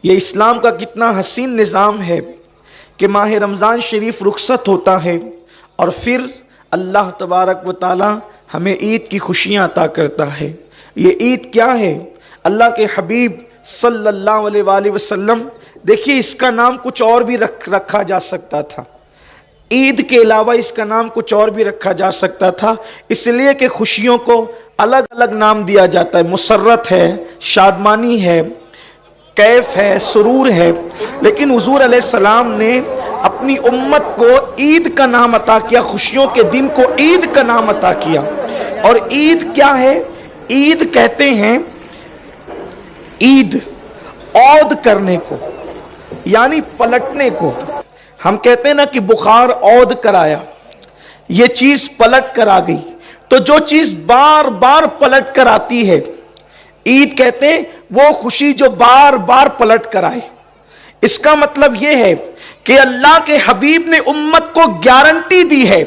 یہ اسلام کا کتنا حسین نظام ہے کہ ماہ رمضان شریف رخصت ہوتا ہے اور پھر اللہ تبارک و تعالی ہمیں عید کی خوشیاں عطا کرتا ہے۔ یہ عید کیا ہے؟ اللہ کے حبیب صلی اللہ علیہ وآلہ وسلم، دیکھیے اس کا نام کچھ اور بھی رکھا جا سکتا تھا، عید کے علاوہ اس کا نام کچھ اور بھی رکھا جا سکتا تھا، اس لیے کہ خوشیوں کو الگ الگ نام دیا جاتا ہے، مسرت ہے، شادمانی ہے، کیف ہے، سرور ہے، لیکن حضور علیہ السلام نے اپنی امت کو عید کا نام عطا کیا، خوشیوں کے دن کو عید کا نام عطا کیا۔ اور عید کیا ہے؟ عید کہتے ہیں عید عود کرنے کو، یعنی پلٹنے کو۔ ہم کہتے ہیں نا کہ بخار عود کرایا، یہ چیز پلٹ کر آ گئی، تو جو چیز بار بار پلٹ کر آتی ہے عید کہتے ہیں وہ خوشی جو بار بار پلٹ کر آئے۔ اس کا مطلب یہ ہے کہ اللہ کے حبیب نے امت کو گارنٹی دی ہے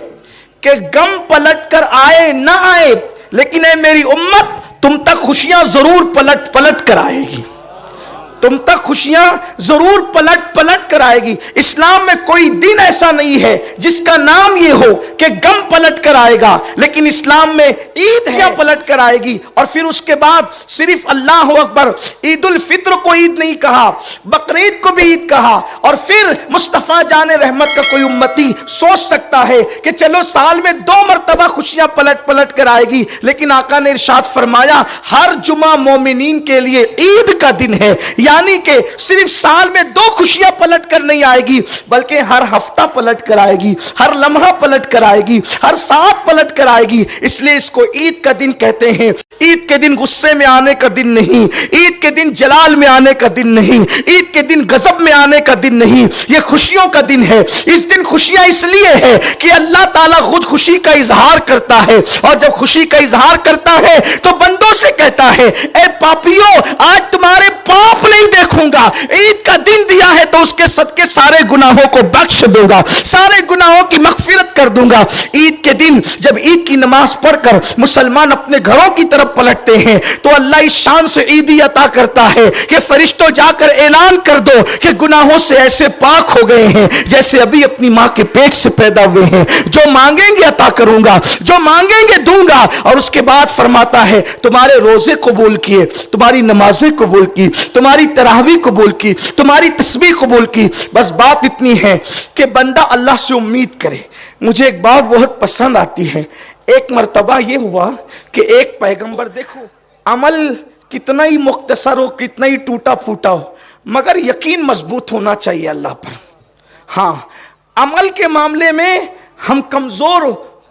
کہ غم پلٹ کر آئے نہ آئے، لیکن اے میری امت تم تک خوشیاں ضرور پلٹ کر آئے گی، تم تک خوشیاں ضرور پلٹ کر آئے گی۔ اسلام میں کوئی دن ایسا نہیں ہے جس کا نام یہ ہو کہ غم پلٹ کر آئے گا، لیکن اسلام میں عید کیا پلٹ کر آئے گی۔ اور پھر اس کے بعد صرف اللہ اکبر، عید الفطر کو عید نہیں کہا، بقرعید کو بھی عید کہا۔ اور پھر مصطفیٰ جان رحمت کا کوئی امتی سوچ سکتا ہے کہ چلو سال میں 2 مرتبہ خوشیاں پلٹ کر آئے گی، لیکن آقا نے ارشاد فرمایا ہر جمعہ مومنین کے لیے عید کا دن ہے، یعنی کہ صرف سال میں 2 خوشیاں پلٹ کر نہیں آئے گی، بلکہ ہر ہفتہ پلٹ کر آئے گی، ہر لمحہ پلٹ کر آئے گی، ہر ساتھ پلٹ کر آئے گی۔ اس لیے اس کو عید کا دن کہتے ہیں۔ عید کے دن غصے میں آنے کا دن نہیں، عید کے دن جلال میں آنے کا دن نہیں، عید کے دن غضب میں آنے کا دن نہیں، یہ خوشیوں کا دن ہے۔ اس دن خوشیاں اس لیے ہے کہ اللہ تعالیٰ خود خوشی کا اظہار کرتا ہے، اور جب خوشی کا اظہار کرتا ہے تو بندوں سے کہتا ہے اے پاپیوں آج تمہارے پاپ نہیں دیکھوں گا، عید کا دن دیا ہے تو اس کے صدقے سارے گناہوں کو بخش دوں گا، سارے گناہوں کی مغفرت کر دوں گا۔ عید کے دن جب عید کی نماز پڑھ کر مسلمان اپنے گھروں کی طرف پلٹتے ہیں تو اللہ اس شان سے عیدی عطا کرتا ہے کہ فرشتوں جا کر اعلان کر دو کہ گناہوں سے ایسے پاک ہو گئے ہیں جیسے ابھی اپنی ماں کے پیٹ سے پیدا ہوئے ہیں، جو مانگیں گے عطا کروں گا، جو مانگیں گے دوں گا۔ اور اس کے بعد فرماتا ہے تمہارے روزے قبول کیے، تمہاری نمازیں قبول کی، تمہاری تراویح قبول کی، تمہاری تسبیح قبول کی۔ بس بات اتنی ہے کہ بندہ اللہ سے امید کرے۔ مجھے ایک بات بہت پسند آتی ہے، ایک مرتبہ یہ ہوا کہ ایک پیغمبر، دیکھو عمل کتنا ہی مختصر ہو، کتنا ہی ٹوٹا پھوٹا ہو، مگر یقین مضبوط ہونا چاہیے اللہ پر۔ ہاں عمل کے معاملے میں ہم کمزور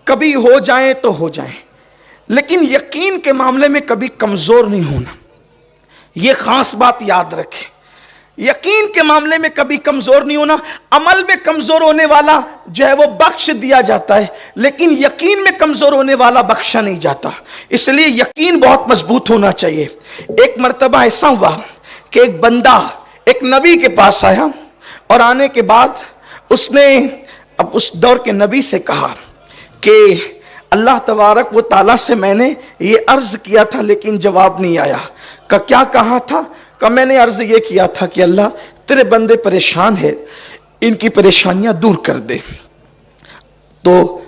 کبھی ہو جائیں تو ہو جائیں، لیکن یقین کے معاملے میں کبھی کمزور نہیں ہونا، یہ خاص بات یاد رکھیں۔ یقین کے معاملے میں کبھی کمزور نہیں ہونا۔ عمل میں کمزور ہونے والا جو ہے وہ بخش دیا جاتا ہے، لیکن یقین میں کمزور ہونے والا بخشا نہیں جاتا، اس لیے یقین بہت مضبوط ہونا چاہیے۔ ایک مرتبہ ایسا ہوا کہ ایک بندہ ایک نبی کے پاس آیا، اور آنے کے بعد اس نے اب اس دور کے نبی سے کہا کہ اللہ تبارک و تعالیٰ سے میں نے یہ عرض کیا تھا لیکن جواب نہیں آیا۔ کہ کیا کہا تھا؟ کہ میں نے عرض یہ کیا تھا کہ اللہ تیرے بندے پریشان ہیں، ان کی پریشانیاں دور کر دے۔ تو